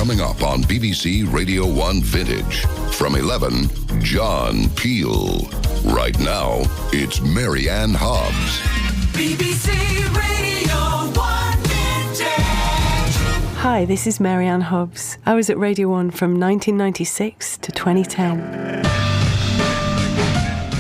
coming up on BBC Radio 1 Vintage. From 11, John Peel. Right now, it's Marianne Hobbs. BBC Radio 1 Vintage. Hi, this is Marianne Hobbs. I was at Radio 1 from 1996 to 2010.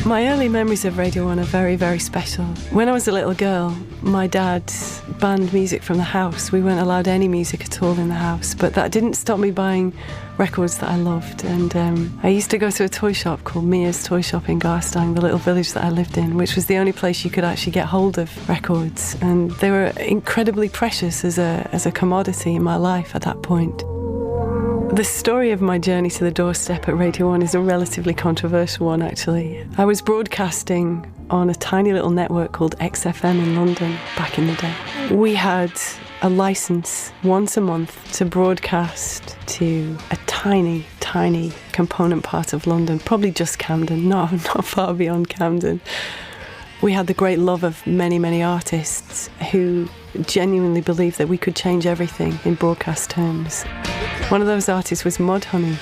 My early memories of Radio 1 are very, very special. When I was a little girl, my dad banned music from the house. We weren't allowed any music at all in the house, but that didn't stop me buying records that I loved. And I used to go to a toy shop called Mia's Toy Shop in Garstang, the little village that I lived in, which was the only place you could actually get hold of records. And they were incredibly precious as a commodity in my life at that point. The story of my journey to the doorstep at Radio 1 is a relatively controversial one, actually. I was broadcasting on a tiny little network called XFM in London back in the day. We had a license once a month to broadcast to a tiny, tiny component part of London, probably just Camden, not far beyond Camden. We had the great love of many, many artists who genuinely believed that we could change everything in broadcast terms. One of those artists was Mudhoney.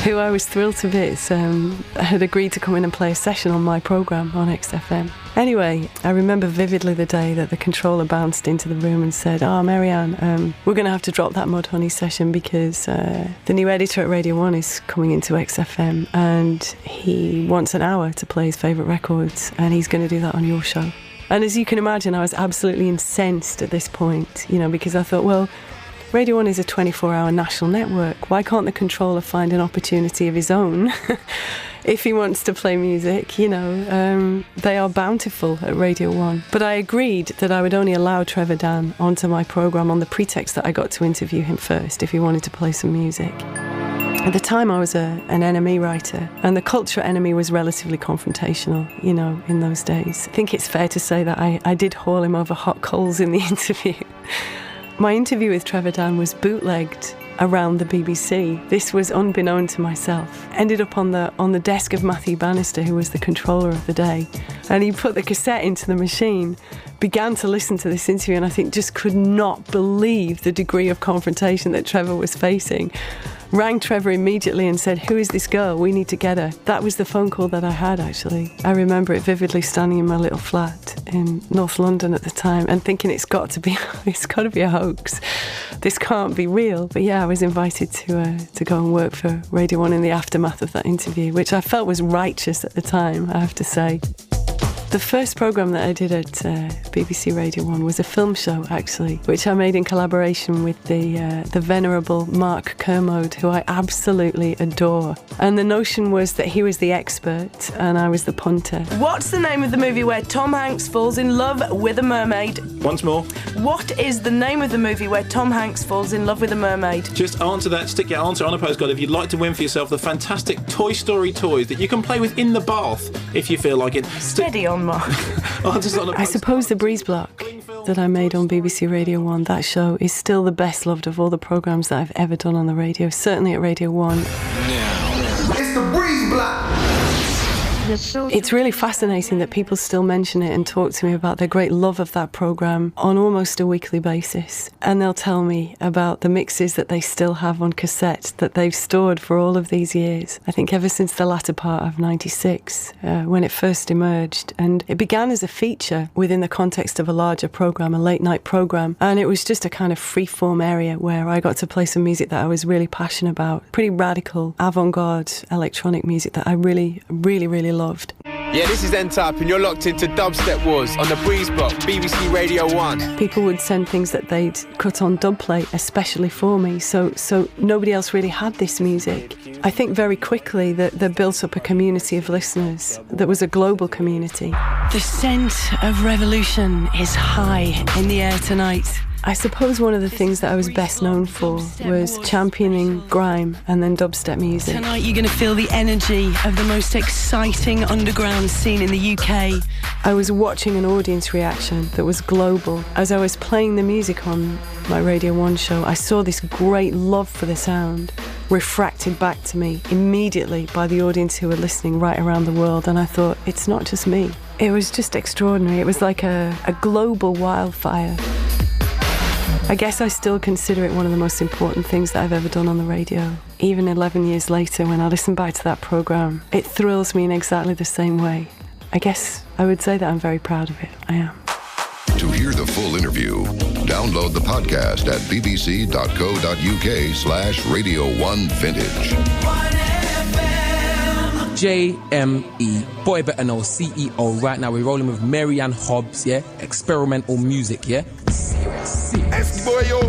Who I was thrilled to bits had agreed to come in and play a session on my programme on XFM. Anyway, I remember vividly the day that the controller bounced into the room and said, Marianne, we're going to have to drop that Mudhoney session because the new editor at Radio 1 is coming into XFM and he wants an hour to play his favourite records and he's going to do that on your show. And as you can imagine, I was absolutely incensed at this point, because I thought, well, Radio 1 is a 24-hour national network. Why can't the controller find an opportunity of his own if he wants to play music? They are bountiful at Radio 1. But I agreed that I would only allow Trevor Dan onto my programme on the pretext that I got to interview him first if he wanted to play some music. At the time, I was an NME writer, and the culture at NME was relatively confrontational, in those days. I think it's fair to say that I did haul him over hot coals in the interview. My interview with Trevor Dan was bootlegged around the BBC. This was unbeknown to myself. Ended up on the desk of Matthew Bannister, who was the controller of the day, and he put the cassette into the machine, began to listen to this interview, and I think just could not believe the degree of confrontation that Trevor was facing. Rang Trevor immediately and said, "Who is this girl? We need to get her." That was the phone call that I had, actually. I remember it vividly, standing in my little flat in North London at the time and thinking it's got to be a hoax. This can't be real. But yeah, I was invited to go and work for Radio 1 in the aftermath of that interview, which I felt was righteous at the time, I have to say. The first programme that I did at BBC Radio 1 was a film show, actually, which I made in collaboration with the venerable Mark Kermode, who I absolutely adore. And the notion was that he was the expert and I was the punter. What's the name of the movie where Tom Hanks falls in love with a mermaid? Once more. What is the name of the movie where Tom Hanks falls in love with a mermaid? Just answer that, stick your answer on a postcard if you'd like to win for yourself the fantastic Toy Story toys that you can play with in the bath if you feel like it. Steady on, Mark. I suppose the Breeze Block that I made on BBC Radio 1, that show, is still the best loved of all the programmes that I've ever done on the radio, certainly at Radio 1. It's the Breeze Block. It's really fascinating that people still mention it and talk to me about their great love of that programme on almost a weekly basis. And they'll tell me about the mixes that they still have on cassette that they've stored for all of these years. I think ever since the latter part of 96, when it first emerged. And it began as a feature within the context of a larger programme, a late-night programme. And it was just a kind of free-form area where I got to play some music that I was really passionate about. Pretty radical, avant-garde electronic music that I really, really, really loved. Yeah, this is N-Type and you're locked into Dubstep Wars on the Breeze Block, BBC Radio 1. People would send things that they'd cut on dubplate especially for me, so nobody else really had this music. I think very quickly that there built up a community of listeners that was a global community. The scent of revolution is high in the air tonight. I suppose one of the things that I was best known for was championing grime and then dubstep music. Tonight you're going to feel the energy of the most exciting underground scene in the UK. I was watching an audience reaction that was global. As I was playing the music on my Radio 1 show, I saw this great love for the sound. refracted back to me immediately by the audience who were listening right around the world. And I thought, it's not just me. It was just extraordinary. It was like a global wildfire. I guess I still consider it one of the most important things that I've ever done on the radio. Even 11 years later, when I listen back to that programme, it thrills me in exactly the same way. I guess I would say that I'm very proud of it. I am. To hear the full interview, download the podcast at bbc.co.uk/Radio1Vintage. JME, boy better know, CEO. Right now we're rolling with Mary-Ann Hobbs, yeah? Experimental music, yeah? Serious. Boy, yo.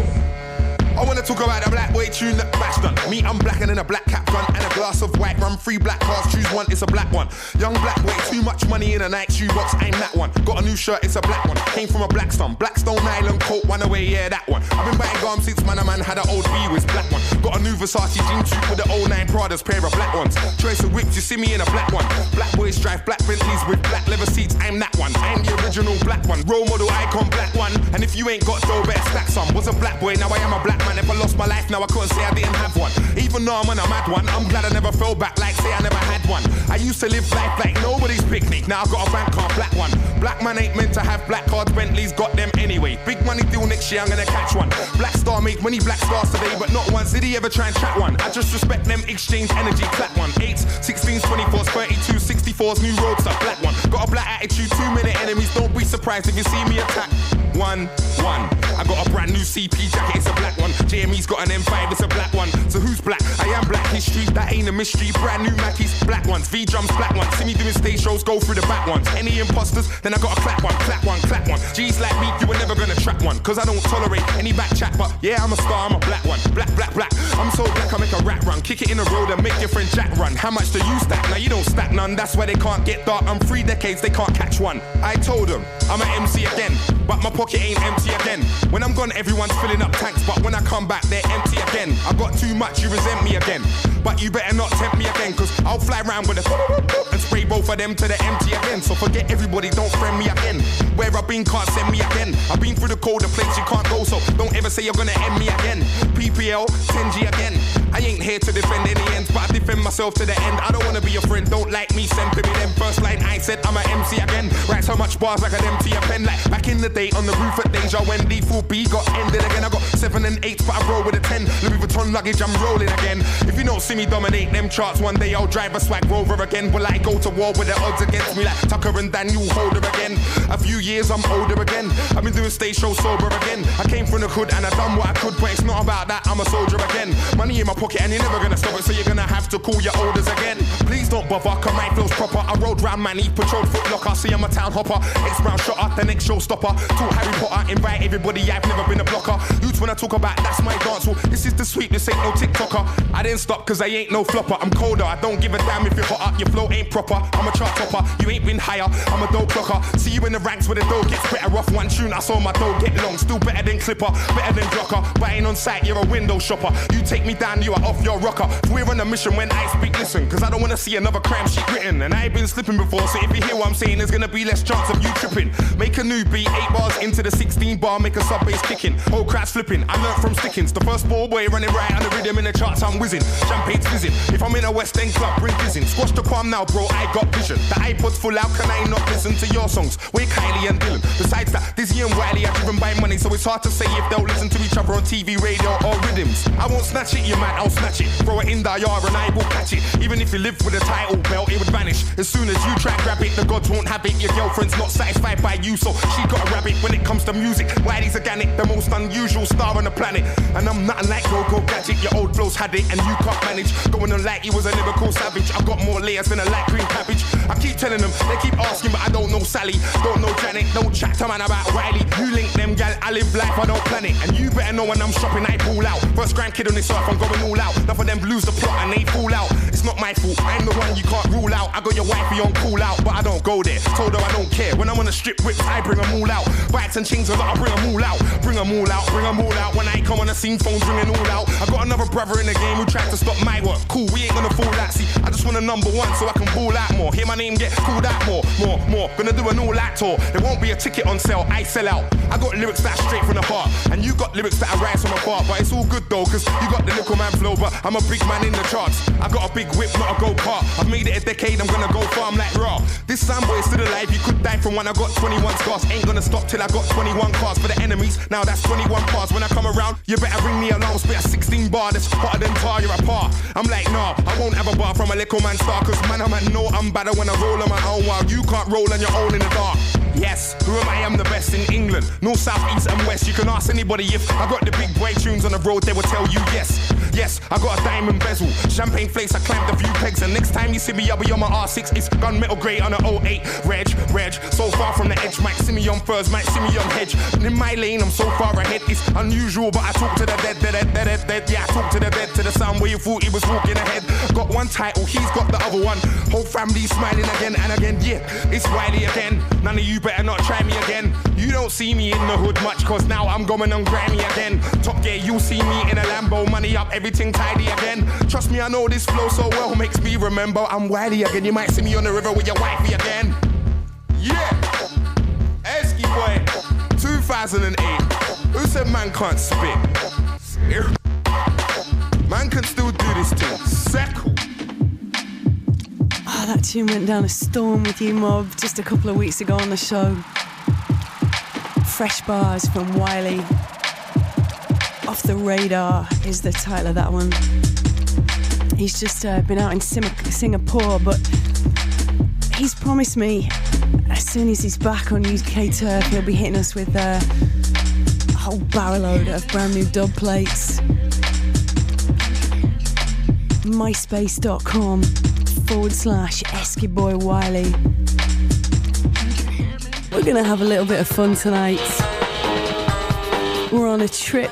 I wanna talk about the black boy tune that bashed on. Me, I'm blacker than a black cap gun and a glass of white rum. 3 black cars, choose one, it's a black one. Young black boy, too much money in a Nike shoebox, I'm that one. Got a new shirt, it's a black one. Came from a Blackstone nylon coat, one away, yeah, that one. I've been buying garms since man had an old B with black one. Got a new Versace jean tube with the 09 Pradas, pair of black ones. Choice of whips, you see me in a black one. Black boys drive black Bentleys with black leather seats, I'm that one. I'm the original black one. Role model icon, black one. And if you ain't got dough, better stack some. Was a black boy, now I am a black man. If I lost my life, now I couldn't say I didn't have one. Even though I'm on a mad one, I'm glad I never fell back like say I never had one. I used to live life like nobody's picnic. Now I got a bank card, black one. Black man ain't meant to have black cards, Bentleys got them anyway. Big money deal next year, I'm gonna catch one. Black Star made many black stars today, but not once did he ever try and chat one. I just respect them, exchange energy, clap one. 8s, 16s, 24s, 32s, 64s, new roads up, black one. Got a black attitude, 2 minute enemies, don't be surprised if you see me attack. 1-1. I got a brand new CP jacket, it's a black one. JME's got an M5, it's a black one. So who's black? I am black history, that ain't a mystery. Brand new Mackies, black ones. V-drums, black ones. See me doing stage shows, go through the back ones. Any imposters, then I got a clap one, clap one, clap one. G's like me, you were never gonna trap one. Cause I don't tolerate any back chat, but yeah, I'm a star, I'm a black one. Black, black, black. I'm so black, I make a rat run. Kick it in the road and make your friend Jack run. How much do you stack? Now you don't stack none, that's why they can't get dark. I'm 3 decades, they can't catch one. I told them, I'm an MC again, but my pocket ain't empty again. When I'm gone, everyone's filling up tanks, but when I come back, they're empty again. I got too much, you resent me again. But you better not tempt me again, cause I'll fly around with a and spray both of them to the empty again. So forget everybody, don't friend me again. Where I've been, can't send me again. I've been through the colder place, you can't go, so don't ever say you're gonna end me again. PPL, 10G again. I ain't here to defend any ends, but I defend myself to the end. I don't wanna be your friend, don't like me, send me them. First line, I said I'm an MC again. Write so much bars like an empty a pen. Like back in the day on the roof at Deja when D4B got ended again. I got 7 and 8, but I roll with a 10. Louis Vuitton luggage, I'm rolling again. If you don't see me dominate them charts, one day I'll drive a swag rover again. Will I go to war with the odds against me like Tucker and Daniel Holder again? A few years, I'm older again. I've been doing stage shows sober again. I came from the hood and I done what I could, but it's not about that, I'm a soldier again. Money in my pocket and you're never gonna stop it, so you're gonna have to call your elders again. Please don't bother, cause mine feels proper. I rode round Manny, patrolled Foot Locker. See I'm a town hopper, ex-brown shotter, the next showstopper. Talk Harry Potter, invite everybody, I've never been a blocker. Youths when I talk about that's my dance hall. This is the sweep, this ain't no TikToker. I didn't stop cause I ain't no flopper. I'm colder, I don't give a damn if you're hotter. Your flow ain't proper, I'm a chart topper. You ain't been higher, I'm a dough clocker. See you in the ranks where the dough gets better. Off one tune, I saw my dough get long. Still better than Clipper, better than Glocker. Buying on site, you're a window shopper. You take me down, you are off your rocker. We're on a mission when I speak, listen, cause I don't wanna see another crime sheet written. And I ain't been slipping before, so if you hear what I'm saying, there's gonna be less chance of you tripping. Make a new beat, 8 bars into the 16 bar, make a sub bass kicking. Whole crowd's flipping, I learned from Stickins. The first ball boy running right on the rhythm in the charts, I'm whizzing. Champagne's fizzing. If I'm in a West End club, bring fizzing. Squash the palm now, bro, I got vision. The iPod's full out, can I not listen to your songs? We're Kylie and Dylan. Besides that, Dizzy and Wiley are driven by money, so it's hard to say if they'll listen to each other on TV, radio or rhythms. I won't snatch it, you man, I'll snatch it. Throw it in the yard and I will catch it. Even if you lived with a title belt, it would vanish. As soon as you try and grab it, the gods won't have it. Your girlfriend's not satisfied by you, so she got a rabbit. When it comes to music, Wiley's organic, the most unusual star on the planet. And I'm nothing like Go-Go Gadget, your old flows had it and you can't manage. Going on like he was a lyrical savage. I got more layers than a light green cabbage. I keep telling them, they keep asking, but I don't know Sally, don't know Janet, don't chat to man about Wiley. You link them, gal, I live life, I don't plan it. And you better know when I'm shopping, I pull out. First grandkid on this earth, I'm going all out. Enough of them lose the plot and they fall out. It's not my fault, I'm the one you can't rule out. I got your wifey on call out, but I don't go there. Told her I don't care. When I'm on the strip whips, I bring them all out. Bikes and chings, I gotta bring them all out. Bring them all out, bring them all out. When I come on the scene, phones ringing all out. I got another brother in the game who tried to stop my work. Cool, we ain't gonna fall out. See, I just want a number one so I can ball out more. Hear my name get called out more. Gonna do an all-out tour. There won't be a ticket on sale, I sell out. I got lyrics that are straight from the heart, and you got lyrics that are right from the bar. But it's all good though, cause you got the little man flow, but I'm a big man in the charts. I got a big whip, not a go-kart. I've made it a decade, I'm gonna go farm like raw. This soundboy is still alive, you could die from when I got 21 scars. Ain't gonna stop till I got 21 cars. For the enemies, now that's 21 bars. When I come around, you better ring me alarm. Spit a 16 bar, that's hotter than tar, you're a par. I'm like, nah, I won't have a bar from a little man star, cause man, I know I'm better when I roll on my own, while you can't roll on your own in the dark. Yes, who am I? I'm the best in England. North, south, east and west. You can ask anybody if I got the big boy tunes on the road, they will tell you yes. Yes, I got a diamond bezel, champagne flakes, I climbed a few pegs. And next time you see me, I'll be on my R6. It's gunmetal grey on an 08. Reg, so far from the edge. Might see me on Furs, might see me on Hedge. In my lane, I'm so far ahead. It's unusual, but I talk to the dead. Yeah, I talk to the dead, to the sound where you thought he was walking ahead. Got one title, he's got the other one. Whole family smiling again and again. Yeah, it's Wiley again. None of you better not try me again. You don't see me in the hood much, cause now I'm going on grimy again. Top gear, you see me in a Lambo, money up, everything tidy again. Trust me, I know this flow so well, makes me remember I'm Wiley again. You might see me on the river with your wifey again. Yeah, Esky boy, 2008. Who said man can't spit? Man can still do this thing. Second. Oh, that tune went down a storm with you, Mob, just a couple of weeks ago on the show. Fresh Bars from Wiley. Off the Radar is the title of that one. He's just been out in Singapore, but he's promised me as soon as he's back on UK turf, he'll be hitting us with a whole barrel load of brand new dub plates. myspace.com/Esky Wiley. We're gonna have a little bit of fun tonight. We're on a trip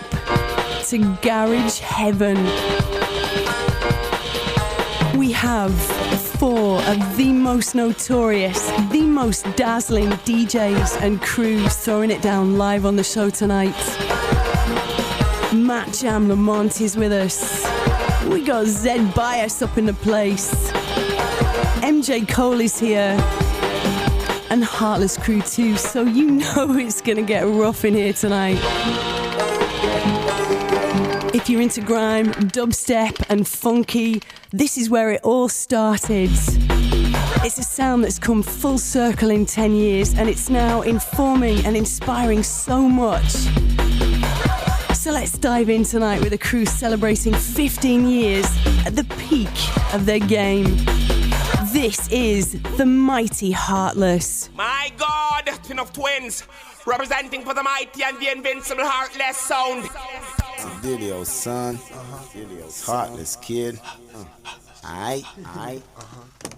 to garage heaven. We have 4 of the most notorious, the most dazzling DJs and crews throwing it down live on the show tonight. Matt Jam Lamont is with us. We got Zed Bias up in the place. MJ Cole is here. And Heartless Crew too, so you know it's gonna get rough in here tonight. If you're into grime, dubstep and funky, this is where it all started. It's a sound that's come full circle in 10 years and it's now informing and inspiring so much. So let's dive in tonight with a crew celebrating 15 years at the peak of their game. This is the mighty Heartless. My God, twin of twins, representing for the mighty and the invincible Heartless sound. Video, son. Heartless kid. Aye.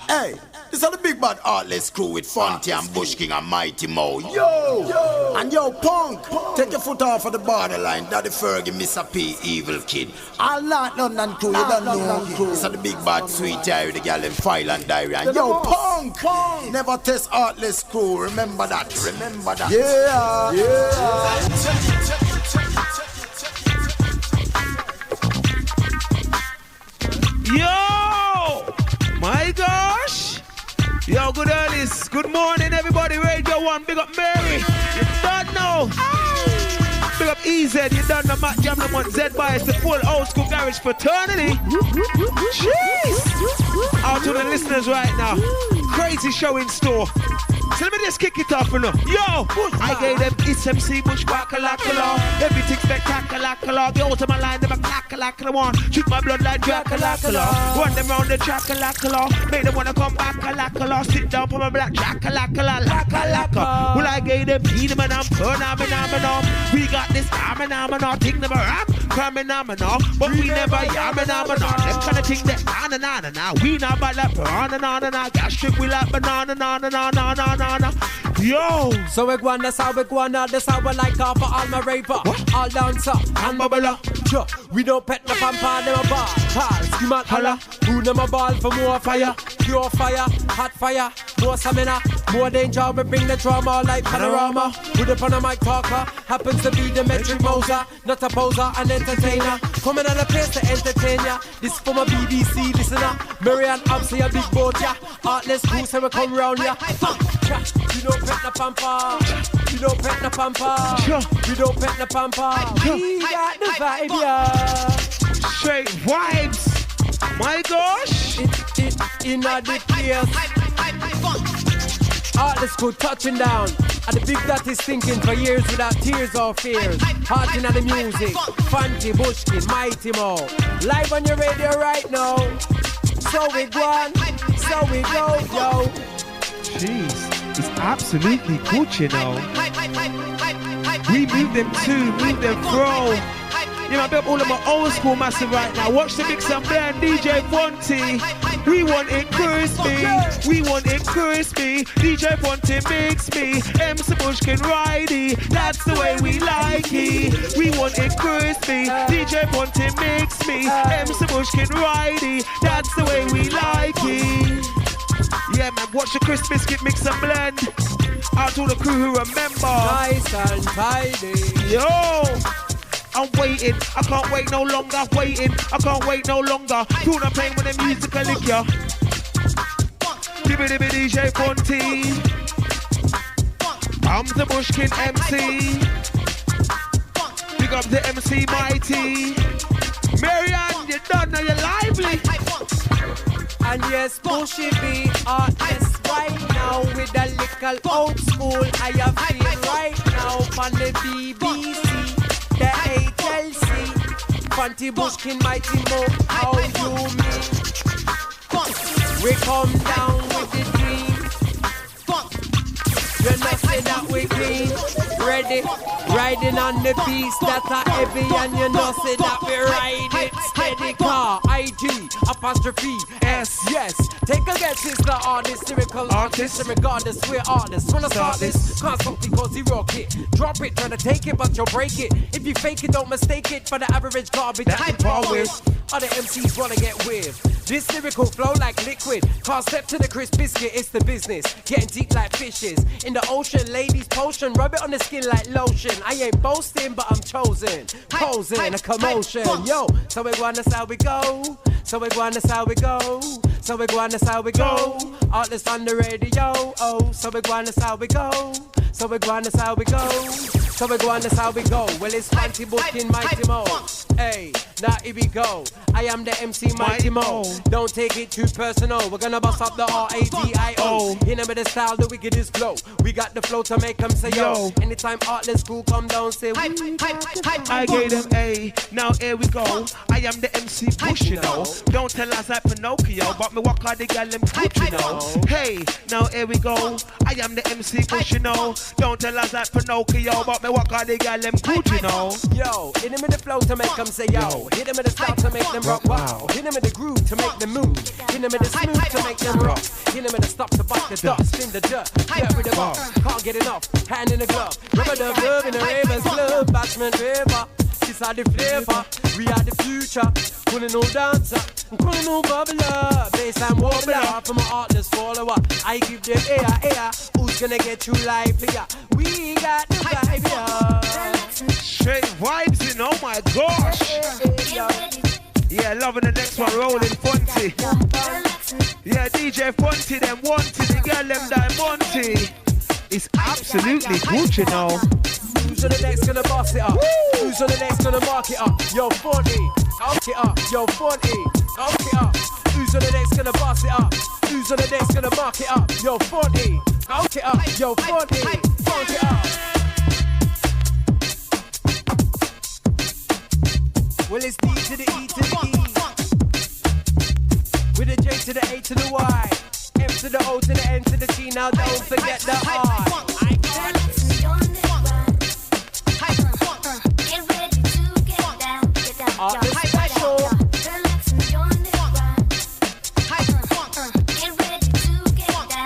Hey, this is the big bad Heartless crew with Fonty and Bush King and Mighty Mo. Yo! And yo, punk, take your foot off of the borderline. Daddy Fergie, Mr. P, evil kid. All that London crew, you don't know. This is the big bad sweet diary, the girl in file and diary. And yo, punk, never test Heartless crew. Remember that. Yeah. Yo! My gosh! Yo, good earlies. Good morning, everybody. Radio 1. Big up Mary. You don't know. Big up EZ. You don't know Matt Jam Lamont, Z Bias, the full old school garage fraternity. Jeez! Out to the listeners right now. Crazy show in store. So let me just kick it off, you know. Yo, I gave them SMC Bush Bakalakala. Everything spectacular. The ultimate line, them a clack-a-lack-a one. Shoot my blood like Dracula. Run them round the track-a-lack-a. Make them wanna come back-a-lack-a. Sit down for my black Dracula. Well, I gave them Edom and phenomenon. We got this phenomenon. Think them a rap, phenomenon. But we never phenomenon. Them kind of thing that na. We not about that na. Gas trip, we like banana. Yo! So we go on, that's how we go on, that's how we like off for all my raver. All dancer and bubbler. Sure, we don't pet the pampa, them a bar. Pals, you might holla. Who them a ball for more fire? Pure fire, hot fire, more stamina, more danger. We bring the drama like panorama. Put up on a mic talker, happens to be the metric Moser. Not a poser, an entertainer. Coming on the place to entertain ya. This for my BBC listener. Mary and Hobbs, a big boat ya. Heartless crew, so we come round ya. We don't pet the pampa. We don't pet the pampa. We don't pet the pampa. We got the vibe, yeah. Straight vibes. My gosh. It in the place. Artists could touching down. And the big that is thinking for years without tears or fears. Heart in the music. Fanti, Bushkin, Mighty Mo. Live on your radio right now. So we go on. So we go, yo. Jeez, it's absolutely good, you know. We move them to, move them fro. You know, I bet all of my old school massive right now. Watch the mix and blend, DJ Fonty. We want it crispy. We want it crispy. DJ Fonty mix me. MC Bushkin Ridey. That's the way we like it. We want it crispy. DJ Fonty mix me. MC Bushkin Ridey. That's the way we like it. Yeah, man, watch the crisp biscuit mix and blend. Out to the crew who remember. Nice and tidy. Yo, I'm waiting. I can't wait no longer. Waiting. I can't wait no longer. Feel the pain when the music will lick ya. Dibby DJ Fonty. I'm the Bushkin MC. Big up the MC Mighty. Marianne, you done now, you're lively. And yes, Bushy be artist right now with a little old school. I have feel right now on the BBC, the HLC, Fanti Bushkin Mighty Mo. How you mean? We come down with the dream. You know say that we clean, ready, riding on the beast that are heavy, and you know say that we ride it steady. Car, IG, apostrophe, S, yes. Take a guess, it's the artist, lyrical artist, and regardless, we're artists. Wanna start this? Constantly cause he rock it. Drop it, try to take it, but you'll break it. If you fake it, don't mistake it for the average garbage that you par with. Other MCs wanna get with this lyrical flow like liquid. Car step to the crisp biscuit, it's the business. Getting deep like fishes in the ocean, ladies potion, rub it on the skin like lotion. I ain't boasting, but I'm chosen. Posing a commotion, yo. So we go on, that's how we go. So we go on, that's how we go. So we go on, that's how we go. Artists on the radio, oh. So we go on, that's how we go. So we go on, that's how we go. So we go on, that's how we go. Well, it's Fanti Bushkin Mighty Mo. Hey, now here we go. I am the MC Mighty Mo. Don't take it too personal. We're gonna bust up the RADIO. In with the style, the wickedest flow. We got the flow to make them say yo. Anytime Artless School come down, say we. I gave them A, now here we go. I am the MC Bush, you know. Don't tell us like Pinocchio, but me walk out the gal them good, you know. Hey, now here we go. I am the MC Bush, you know. Don't tell us like Pinocchio, but me walk out the gal them good, you know. Yo, hit them with the flow to make them say yo. Hit them with the style to make them rock, wow. Hit them with the groove to make them move. Hit them with the smooth to make them rock. Hit them with the stop to bite the dust in the dirt. Get rid of us, can't get enough. Hand in the glove, rubber the glove in the Ravens Club. Bashment River, this are the flavor. We are the future, pulling no dancer, pulling no bubbler. Bass and wobbler from an artless follower. I give them air. Who's gonna get you livelier? We got the vibe, yeah. Straight vibes in, oh my gosh. Yeah, loving the next one, rolling Fonty. Yeah, DJ Fonty, them wanted, the girl them Monty. It's absolutely good, you know. Who's on the next gonna boss it up? Who's on the next gonna mark it up? Yo, Fonty, mark it up. Yo, Fonty, mark it up. Who's on the next gonna boss it up? Who's on the next gonna mark it up? Yo, Fonty, mark it up. Yo, Fonty, mark it up. Well, it's D to the E to the E. With a J to the A to the Y. M to the O to the N to the T. Now don't forget the R. Artist special.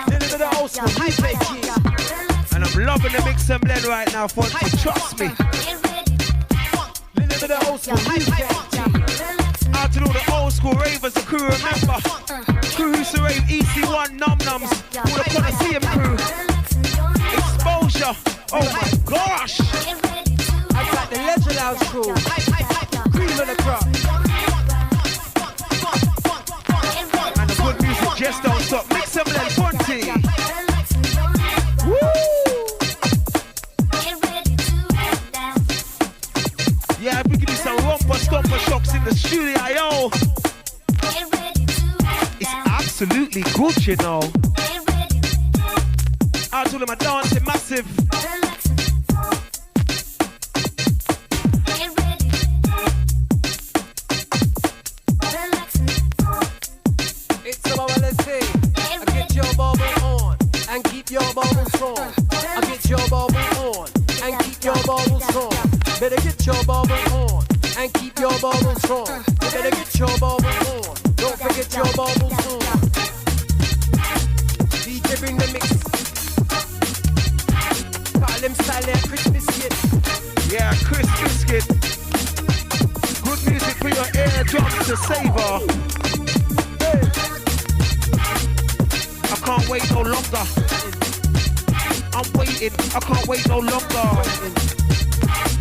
Little bit of old school, and I'm loving the mix and blend right now, Fonty. Trust me. Little bit of old school, out to all the old school ravers, the crew remember. Crew who's to rave EC1 Num Nums. All the Coliseum crew. Exposure. Oh my gosh. I got the Legend House crew. Cream of the crop. And the good music just don't stop. Mix and blend, Fonty. Woo! Studio. It's absolutely good, you know. I told him I dancing massive. It's about LSD. I get your bubble on and keep your bubble strong. I get your bubble on and keep your bubble strong. Better get your bubble on and keep your bubble strong. You better get your bubble on. Don't forget your bubble strong. DJ bring the mix. Call them style like Chris Biscuit. Yeah, Chris Biscuit. Good music for your eardrums to savor. Hey. I can't wait no longer. I'm waiting. I can't wait no longer.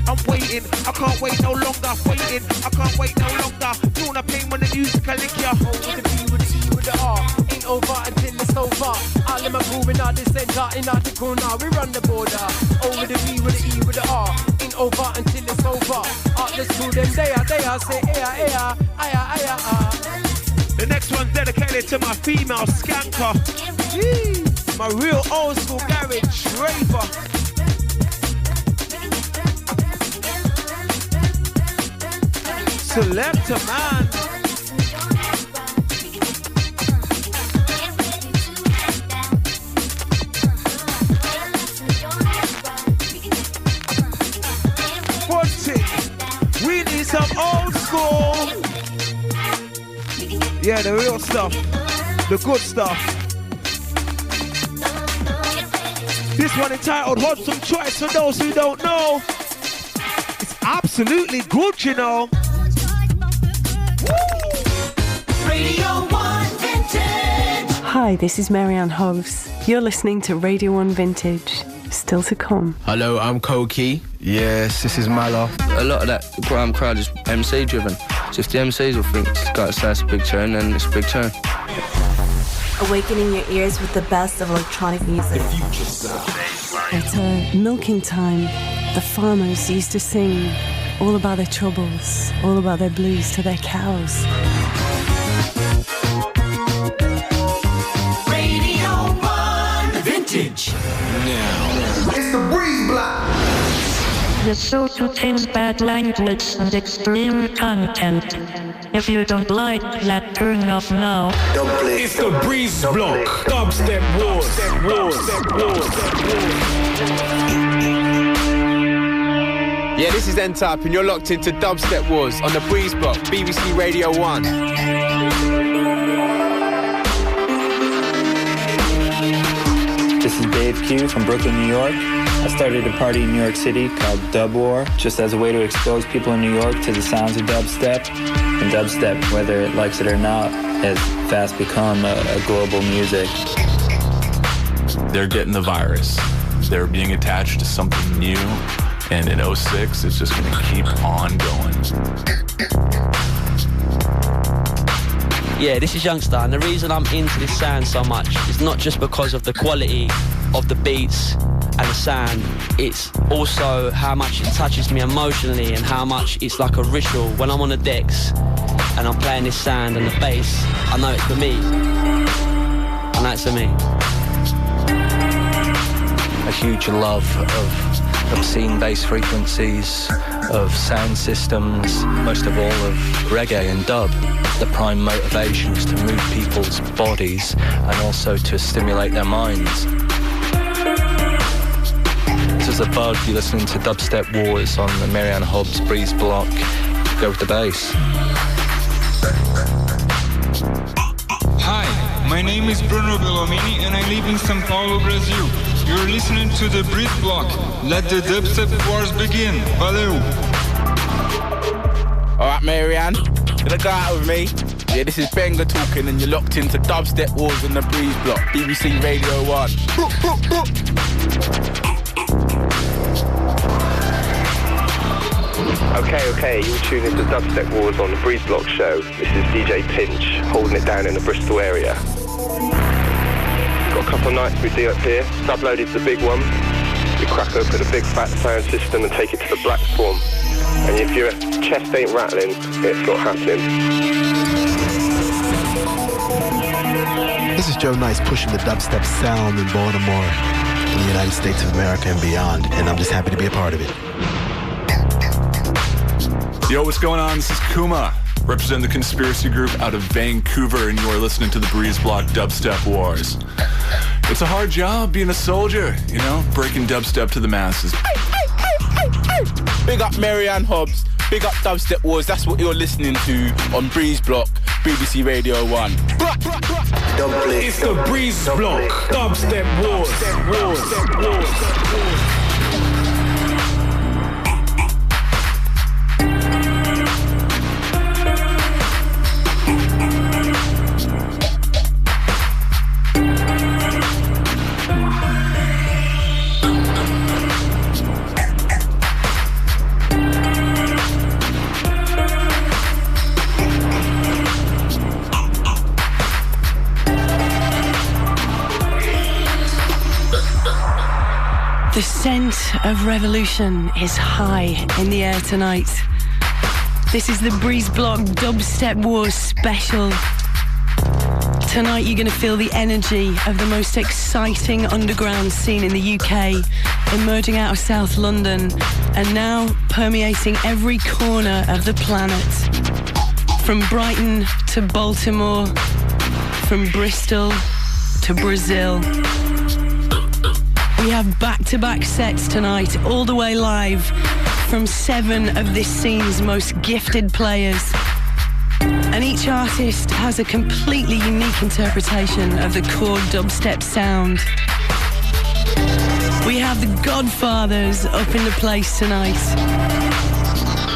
I'm waiting. I can't wait no longer. Waiting. I can't wait no longer. Feeling the pain when the music will lick ya. With the B, with the E, with the R. Ain't over until it's over. All them are moving out the center, in out the corner. We run the border. Over the B, with the E, with the R. Ain't over until it's over. All the students, they are say, aya. The next one's dedicated to my female skanker. Yee. My real old school garage raver. Selector man. We need some old school. Yeah, the real stuff. The good stuff. This one entitled Hobbs Some Choice for those who don't know. It's absolutely good, you know. Radio 1 Vintage. Hi, this is Marianne Hobbs. You're listening to Radio 1 Vintage. Still to come. Hello, I'm Koki. Yes, this is Mala. A lot of that grime crowd is MC driven. So if the MCs will think that's a big tune, then it's a big tune. Awakening your ears with the best of electronic music. At milking time, the farmers used to sing all about their troubles, all about their blues to their cows. Radio 1 Vintage. Now. It's the Breeze Block. The show contains bad language and extreme content. If you don't like that, turn off now. It's the Breeze Block. Dubstep Wars. Yeah, this is N-Type and you're locked into Dubstep Wars on the Breeze Block, BBC Radio 1. This is Dave Q from Brooklyn, New York. I started a party in New York City called Dub War, just as a way to expose people in New York to the sounds of dubstep. And dubstep, whether it likes it or not, has fast become a global music. They're getting the virus. They're being attached to something new. And in 06, it's just going to keep on going. Yeah, this is Youngster, and the reason I'm into this sound so much is not just because of the quality of the beats and the sound, it's also how much it touches me emotionally and how much it's like a ritual. When I'm on the decks and I'm playing this sound and the bass, I know it's for me. And that's for me. A huge love of obscene bass frequencies, of sound systems, most of all of reggae and dub. The prime motivation is to move people's bodies and also to stimulate their minds. This is a bug. You're listening to Dubstep Wars on the Marianne Hobbs Breeze Block. Go with the bass. Hi, my name is Bruno Bellomini and I live in São Paulo, Brazil. You're listening to the Breeze Block. Let the Dubstep Wars begin. Valeu! Alright, Marianne, gonna go out with me. Yeah, this is Benga talking and you're locked into Dubstep Wars on the Breeze Block, BBC Radio 1. Okay, you'll tune into Dubstep Wars on the Breeze Block show. This is DJ Pinch, holding it down in the Bristol area. Got a couple of nights we do up here. Subloaded's the big one. Request crack open a big fat sound system and take it to the black form. And if your chest ain't rattling, it's not happening. This is Joe Nice pushing the dubstep sound in Baltimore, in the United States of America and beyond, and I'm just happy to be a part of it. Yo, what's going on? This is Kuma, representing the Conspiracy Group out of Vancouver, and you are listening to the Breeze Block Dubstep Wars. It's a hard job being a soldier, you know, breaking dubstep to the masses. Big up Marianne Hobbs, big up Dubstep Wars, that's what you're listening to on Breeze Block, BBC Radio 1. It's the Breeze Block, Dubstep Wars. The scent of revolution is high in the air tonight. This is the Breeze Block Dubstep Wars special. Tonight you're going to feel the energy of the most exciting underground scene in the UK, emerging out of South London and now permeating every corner of the planet. From Brighton to Baltimore, from Bristol to Brazil. We have back-to-back sets tonight, all the way live from 7 of this scene's most gifted players. And each artist has a completely unique interpretation of the core dubstep sound. We have the Godfathers up in the place tonight.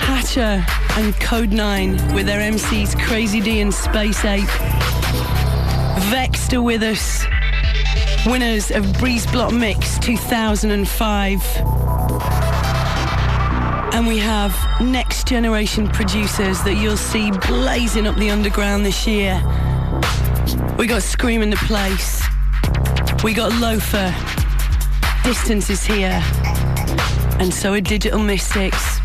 Hatcher and Code 9 with their MCs Crazy D and Space Ape. Vexed are with us. Winners of Breeze Block Mix 2005. And we have next generation producers that you'll see blazing up the underground this year. We got Scream in the Place. We got Loafer. Distance is here. And so are Digital Mystics.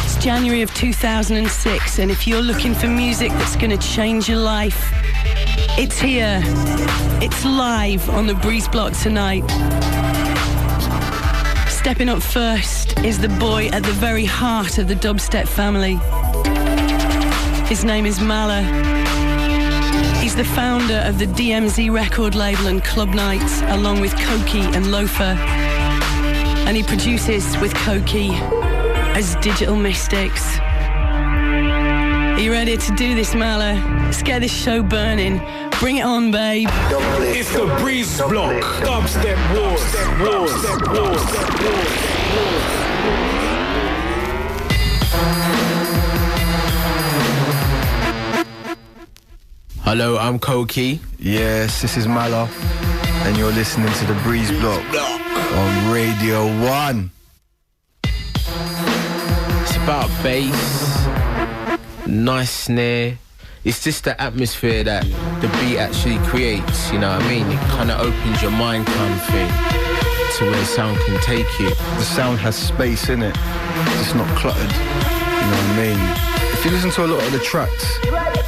It's January of 2006, and if you're looking for music that's going to change your life, it's here. It's live on the Breeze Block tonight. Stepping up first is the boy at the very heart of the dubstep family. His name is Mala. He's the founder of the DMZ record label and Club Nights, along with Koki and Loafer. And he produces with Koki as Digital Mystics. Are you ready to do this, Mala? Let's get this show burning. Bring it on, babe. It's the Breeze Block, Dubstep Wars. Hello, I'm Koki. Yes, this is Mala, and you're listening to the Breeze Block on Radio 1. It's about bass, nice snare. It's just the atmosphere that the beat actually creates, you know what I mean? It kind of opens your mind kind of thing to where sound can take you. The sound has space in it. It's not cluttered, you know what I mean? If you listen to a lot of the tracks,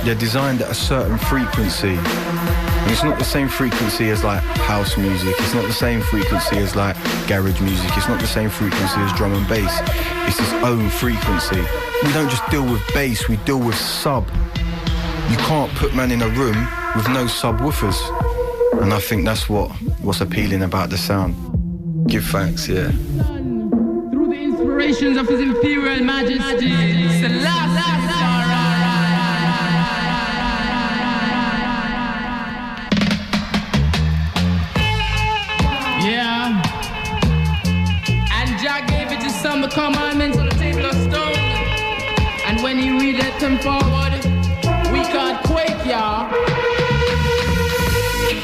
they're designed at a certain frequency. And it's not the same frequency as like house music. It's not the same frequency as like garage music. It's not the same frequency as drum and bass. It's its own frequency. We don't just deal with bass, we deal with sub. You can't put man in a room with no subwoofers. And I think that's what's appealing about the sound. Give thanks, yeah. Through the inspirations of His Imperial Majesty, Selassie. Yeah. And Jah gave it to some the commandments on the table of stone. And when He read it them forward, we can't quake, y'all.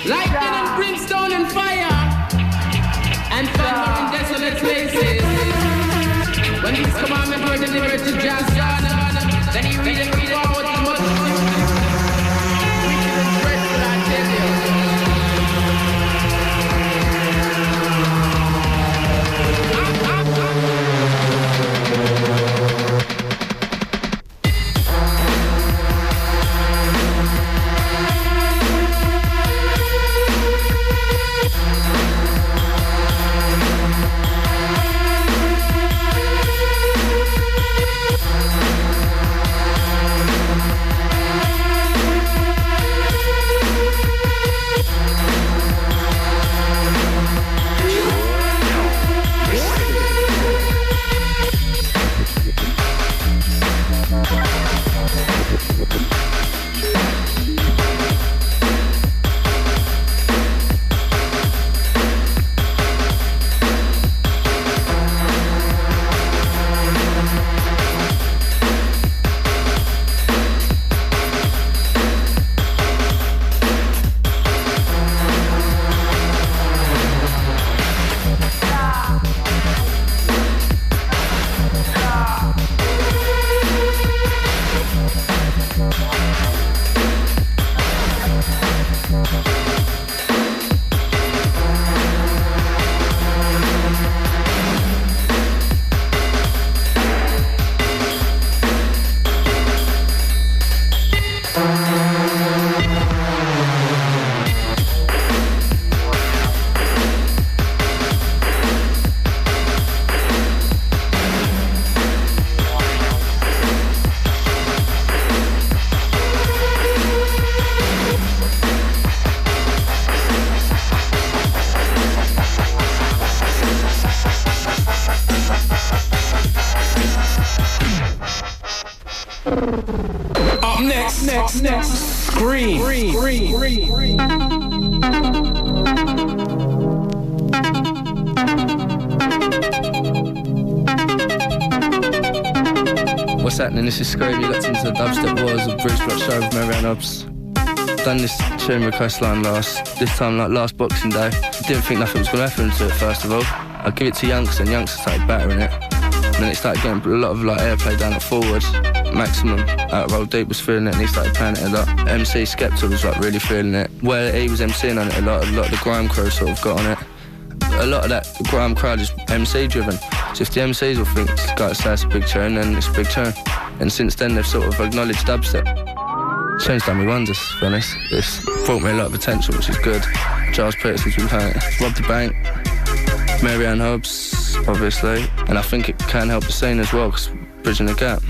Lightning and brimstone and fire, and thunder in desolate places. When these commandments were delivered to Jah, then He read it forward to Moses. Wicked and dreadful, I tell you. Up next, Scream. What's happening? This is Scream. You got into the Dubstep Wars of Bruce Block Show with Mary Ann Hobbs. Done this tune request line last Boxing Day. Didn't think nothing was going to happen to it, first of all. I give it to Youngster, and Youngster started battering it. And then it started getting a lot of airplay down at forward. Maximum out of Roll Deep was feeling it, and he started playing it a lot. MC Skepta was really feeling it. Where he was MCing on it a lot of the grime crew sort of got on it. A lot of that grime crowd is MC driven. So if the MCs will think it's got to say it's a big tune, then it's a big tune. And since then they've sort of acknowledged dubstep. Tune's done me wonders, to be honest. It's brought me a lot of attention, which is good. Giles Peterson's been playing it. Rob the Bank, Mary Ann Hobbs, obviously. And I think it can help the scene as well, because bridging the gap.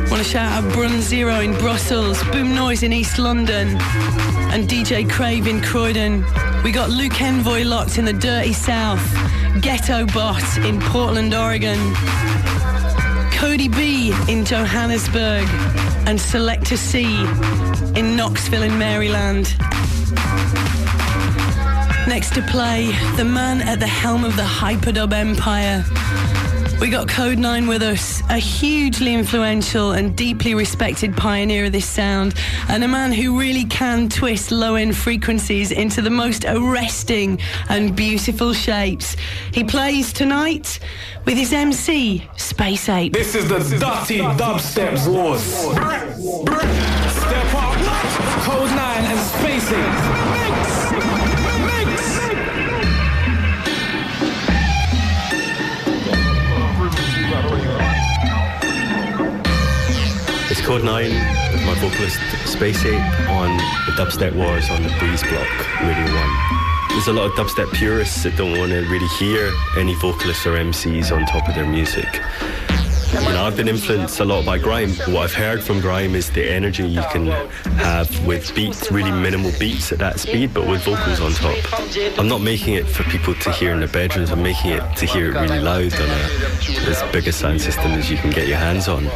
Want to shout out Brun Zero in Brussels, Boom Noise in East London, and DJ Crave in Croydon. We got Luke Envoy locked in the Dirty South, Ghetto Bot in Portland, Oregon. Cody B in Johannesburg and Selector C in Knoxville in Maryland. Next to play, the man at the helm of the Hyperdub Empire. We got Code 9 with us, a hugely influential and deeply respected pioneer of this sound, and a man who really can twist low-end frequencies into the most arresting and beautiful shapes. He plays tonight with his MC, Space Ape. This is the Dirty Dubstep Wars. Step up, Code 9 and Space Ape. It's Code 9 with my vocalist Space Ape on the Dubstep Wars on the Breeze Block, Radio 1. There's a lot of dubstep purists that don't want to really hear any vocalists or MCs on top of their music. You know, I've been influenced a lot by grime. What I've heard from grime is the energy you can have with beats, really minimal beats at that speed, but with vocals on top. I'm not making it for people to hear in their bedrooms, I'm making it to hear it really loud on as big a sound system as you can get your hands on.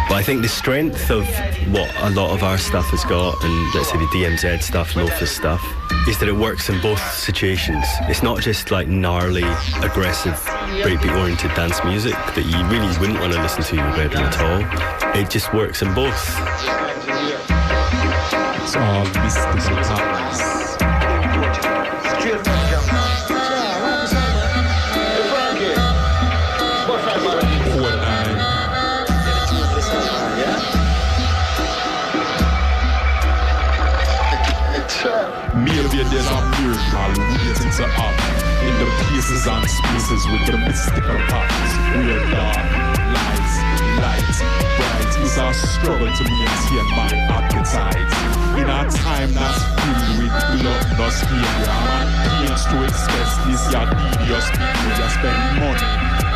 But I think the strength of what a lot of our stuff has got, and let's say the DMZ stuff, Loafers stuff, is that it works in both situations. It's not just like gnarly, aggressive, breakbeat-oriented dance music that you really wouldn't want to listen to in your bedroom at all. It just works in both. It's all mystical hotness. Maybe there's a miracle waiting to happen in the places and spaces with the mystical parts. We're dark, lights, bright is our struggle to maintain my appetite. In a time that's filled with bloodlust behavior, man pains to express this your devious people. You spend money,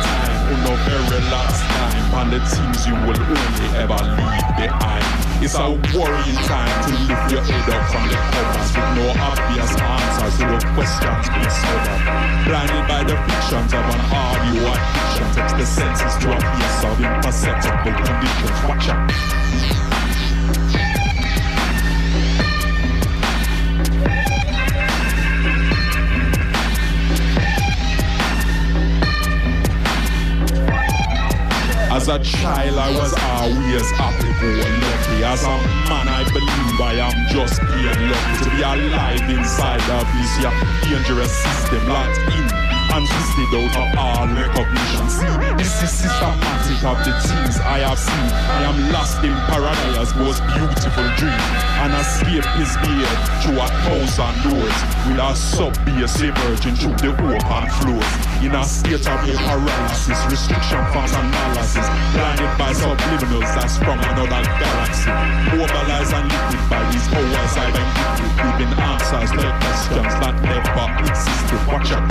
time, no very last time on the things you will only ever leave behind. It's a worrying time to lift your head up from the covers with no obvious answers to the questions discovered. Blinded by the fictions of an audio addiction, takes the senses to a place of imperceptible conditions. Watch out. As a child, I was always happy-go-lucky. As a man, I believe I am just being lucky to be alive inside of this dangerous system, locked in and twisted out of all recognition. See, this is systematic of the things I have seen. I am lost in paradise's most beautiful dream. An escape is made through 1,000 doors, with a sub-bass emerging through the open floors. In a state of paralysis, restriction from analysis, blinded by subliminals that's from another galaxy. Mobilized and liquid by these powers I've been gifted, giving answers to questions that never existed. Watch out.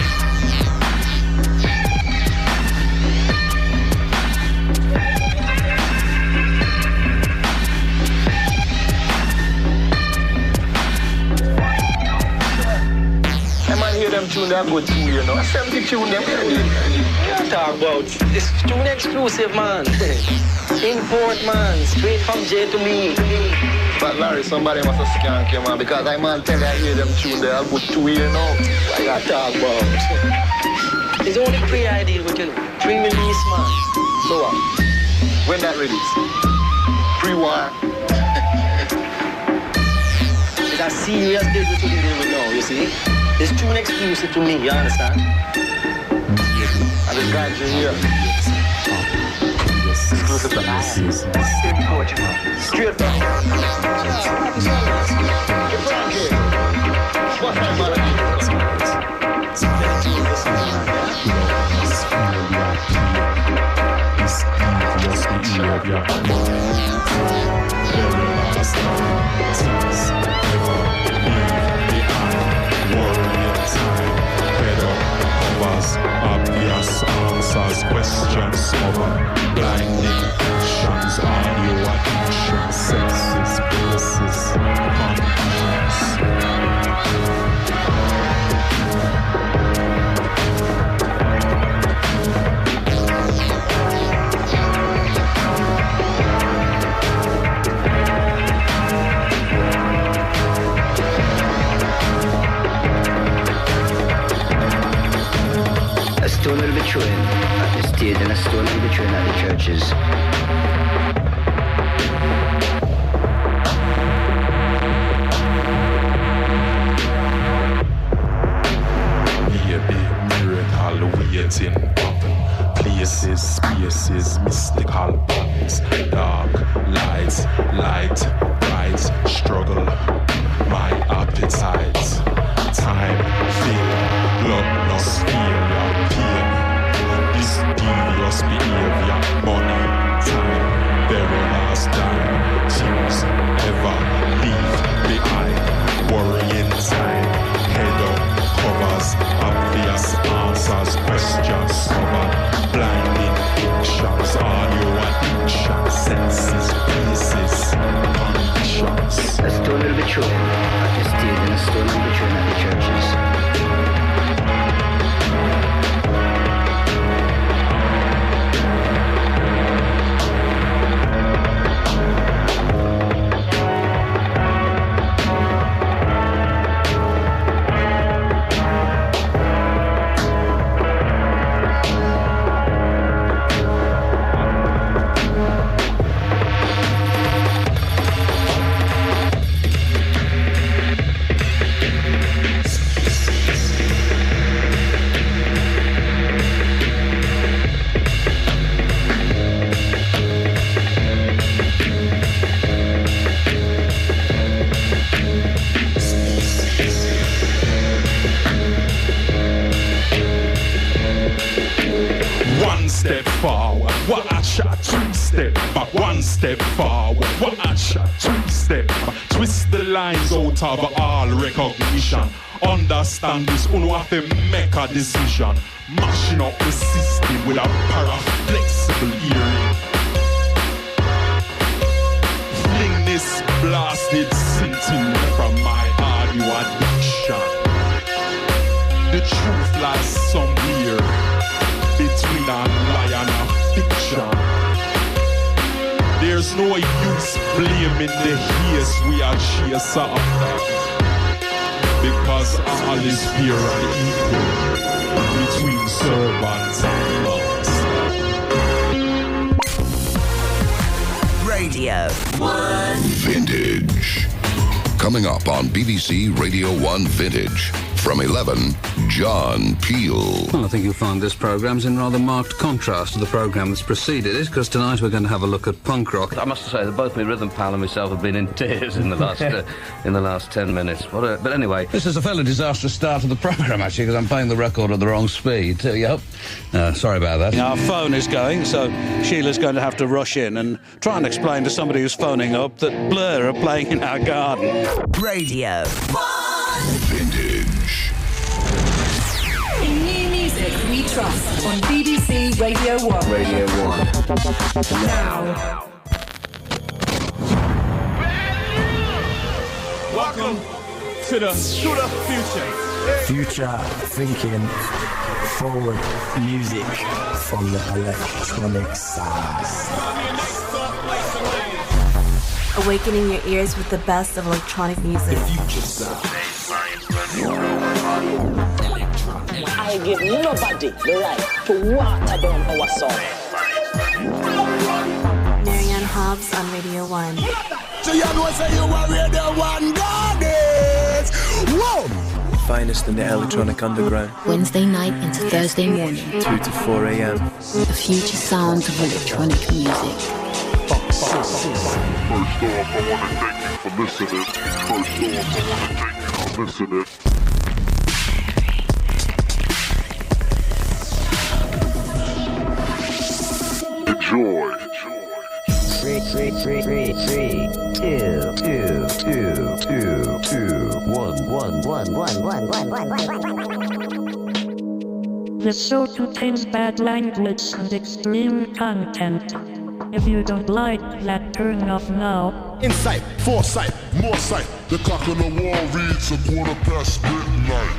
Them tune that good too, you know. 70 tune them. Can't talk about this tune exclusive, man. Import, man. Straight from J to me. But Larry, somebody must have scanked you, man, because I man tell you I hear them tune there. I'll put 2 years now. What you talk about? It's only pre-ID we can pre-release, man. So what? When that release? Pre-war? It's a serious date we're dealing with now, you see? It's tune exclusive to me, you understand? And it's got you here. Exclusive to us. Straight from. What's that, obvious answers, questions over blinding actions, audio addiction, senses, bases, conditions. stone will be thrown at the stage and a stone will be thrown at the churches. Waiting, places, spaces, mystical patterns, dark lights, light, bright, struggle, my appetites, time, fear, bloodlust, fear, pain, this devious behavior, money, time, very last dime, things ever leave behind, worrying time, head up, covers, obvious answers, questions, stubborn, blinding pictures, audio addiction, senses, pieces, conditions. A stone will be thrown at the stage and a stone will be thrown at the churches. Step forward, watch a two-step back. Twist the lines out of all recognition. Understand this, uno have to make a decision. Mashing up the system with a para-flexible earring. Fling this blasted symptom from my audio addiction. The truth lies somewhere between a lie and a fiction. There's no use blaming the haze we are chasing after, because all is fair and equal between servants and lords. Radio 1 Vintage. Coming up on BBC Radio 1 Vintage. From 11, John Peel. Well, I think you'll find this programme's in rather marked contrast to the programme that's preceded it, because tonight we're going to have a look at punk rock. I must say that both my rhythm pal and myself have been in tears in the last 10 minutes. But anyway, this is a fairly disastrous start to the programme, actually, because I'm playing the record at the wrong speed. Yep. Sorry about that. Our phone is going, so Sheila's going to have to rush in and try and explain to somebody who's phoning up that Blur are playing in our garden. Radio 1 Vintage. In new music we trust on BBC Radio 1. Radio 1. Now. Welcome to the future. Future thinking, forward music from the electronic side. Awakening your ears with the best of electronic music. I give nobody the right to water down our song. Marianne Hobbs on Radio 1. So you know say you are Radio 1 goddess. Whoa! Finest in the electronic underground. Wednesday night into Thursday morning. 2 to 4 a.m. The future sounds of electronic music. First off, I want to thank you for listening. Enjoy. 3, 2, 2, 2, 2, 2, 1. The show contains bad language and extreme content. If you don't like that, turn off now. Insight, foresight, more sight. The clock on the wall reads 1:15 midnight.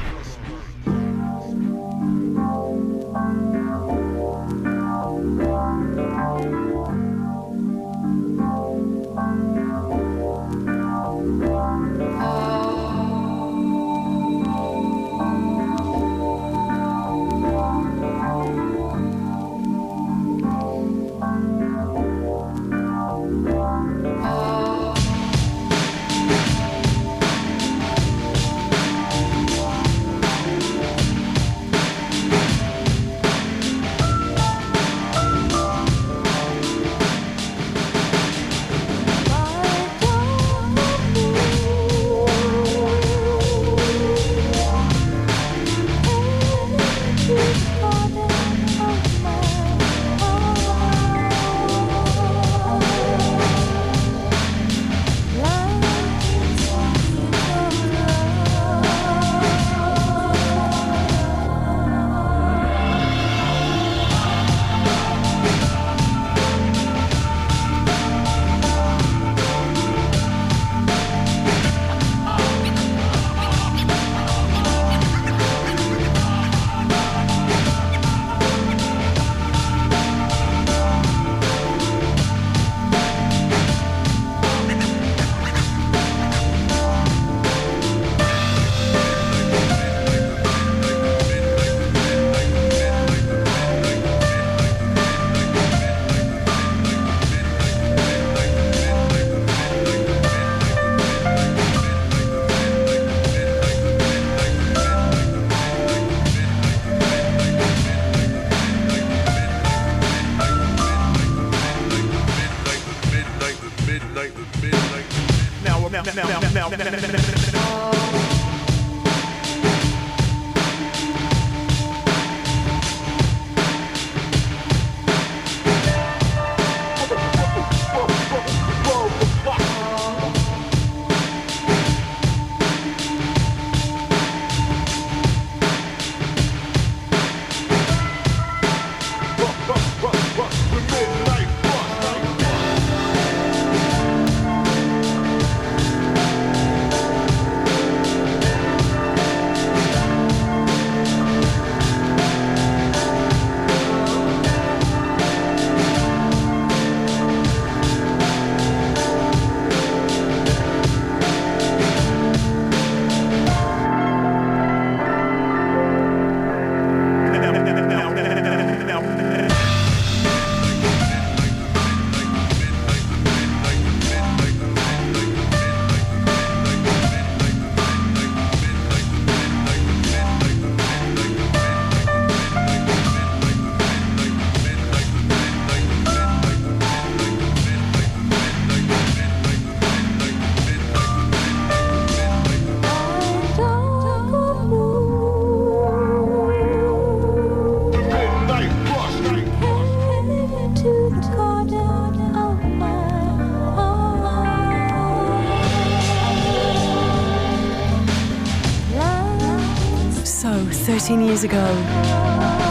So, 13 years ago,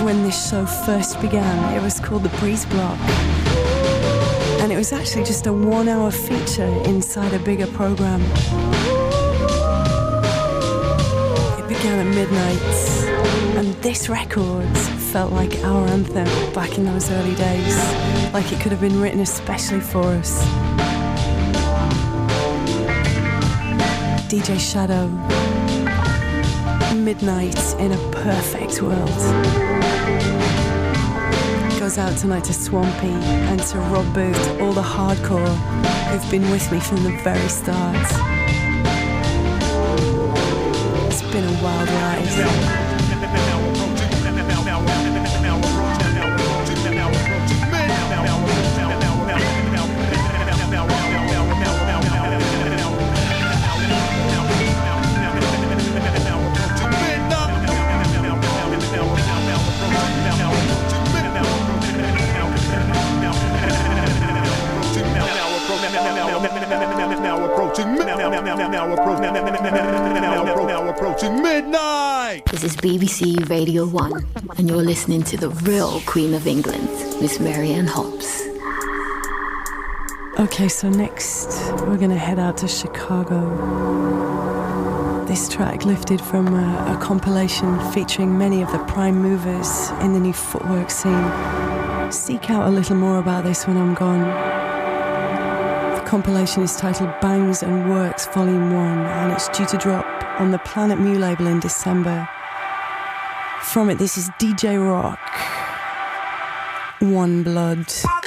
when this show first began, it was called The Breeze Block. And it was actually just a 1-hour feature inside a bigger program. It began at midnight, and this record felt like our anthem back in those early days, like it could have been written especially for us. DJ Shadow, Midnight in a Perfect World. Goes out tonight to Swampy and to Rob Booth, all the hardcore who've been with me from the very start. It's been a wild ride. Now approaching midnight. This is BBC Radio 1, and you're listening to the real Queen of England, Miss Marianne Hobbs. Okay, so next we're going to head out to Chicago. This track lifted from a compilation featuring many of the prime movers in the new footwork scene. Seek out a little more about this when I'm gone. The compilation is titled Bangs and Works Volume 1, and it's due to drop on the Planet Mu label in December. From it, this is DJ Rock, One Blood. Blood.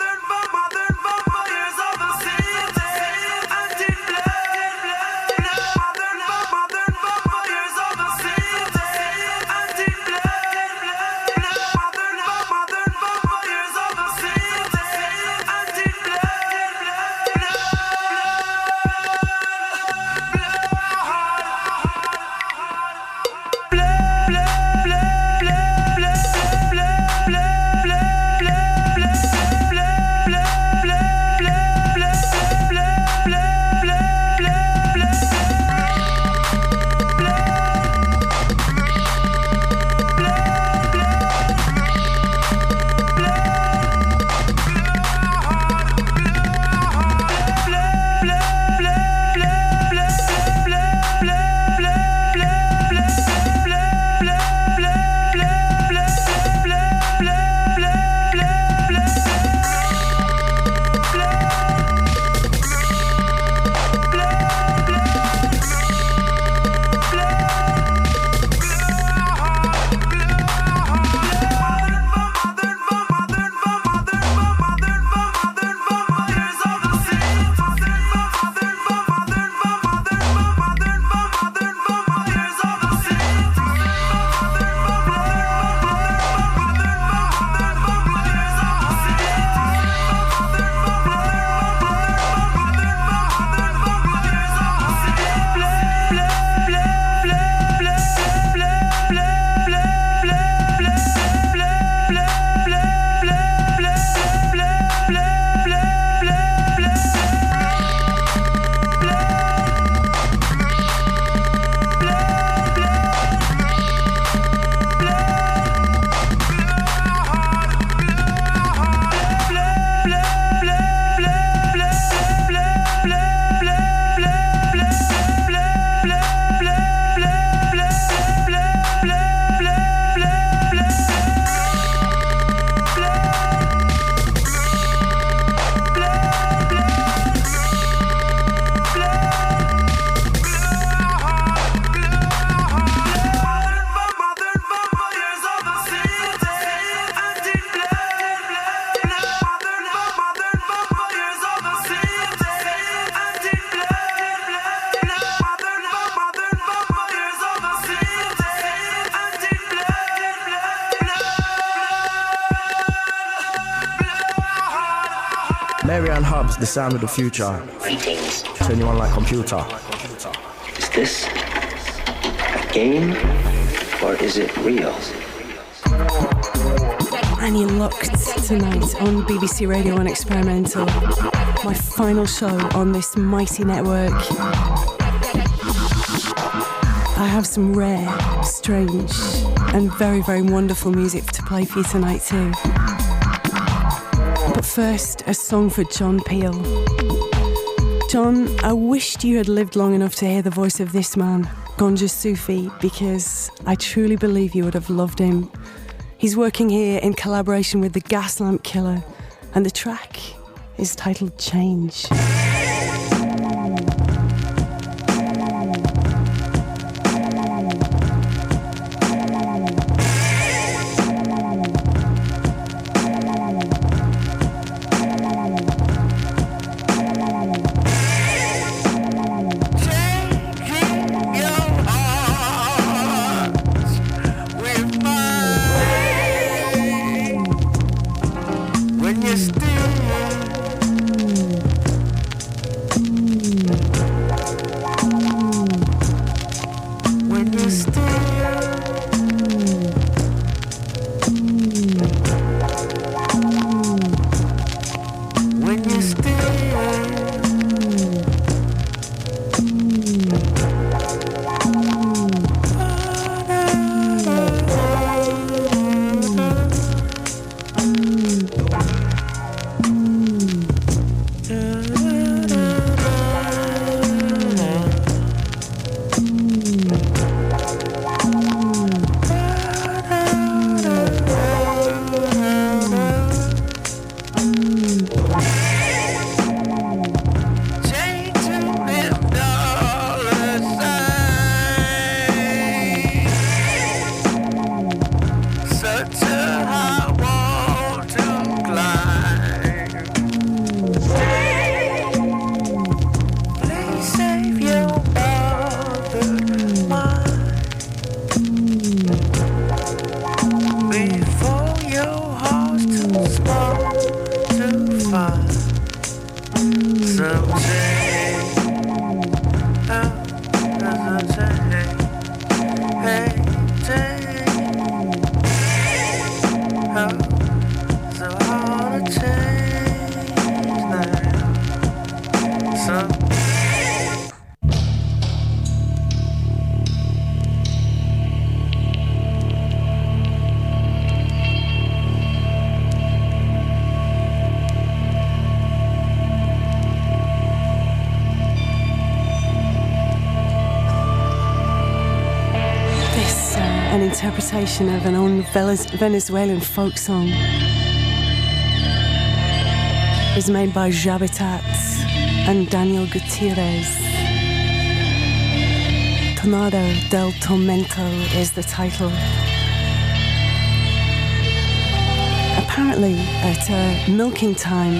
Marianne Hobbs, the sound of the future. Greetings. Turn you on like computer. Is this a game or is it real? And you're locked tonight on BBC Radio 1 Experimental, my final show on this mighty network. I have some rare, strange, and very, very wonderful music to play for you tonight too. But first, a song for John Peel. John, I wished you had lived long enough to hear the voice of this man, Gonja Sufi, because I truly believe you would have loved him. He's working here in collaboration with the Gaslamp Killer, and the track is titled Change. Interpretation of an old Venezuelan folk song. It was made by Jabitat and Daniel Gutierrez. Tornado del Tormento is the title. Apparently, at milking time,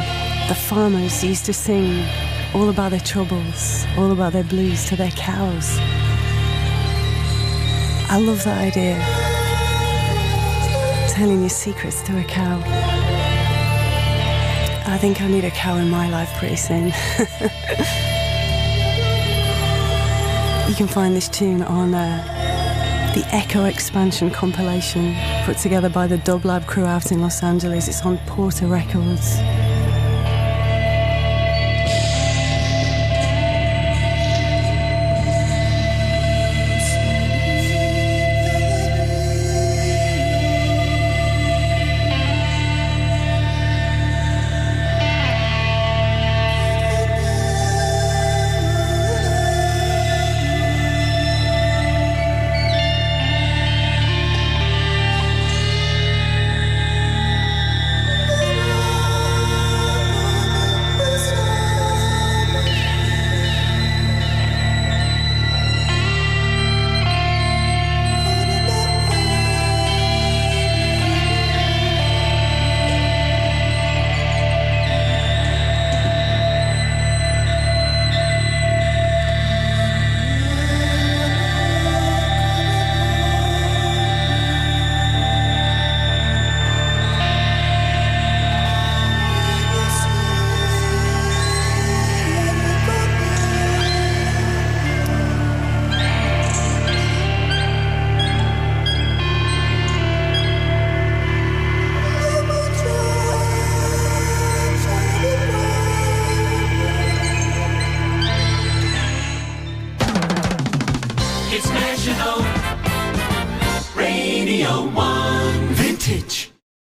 the farmers used to sing all about their troubles, all about their blues to their cows. I love that idea. Telling your secrets to a cow. I think I need a cow in my life pretty soon. You can find this tune on the Echo Expansion compilation put together by the Dub Lab crew out in Los Angeles. It's on Porter Records. Vintage.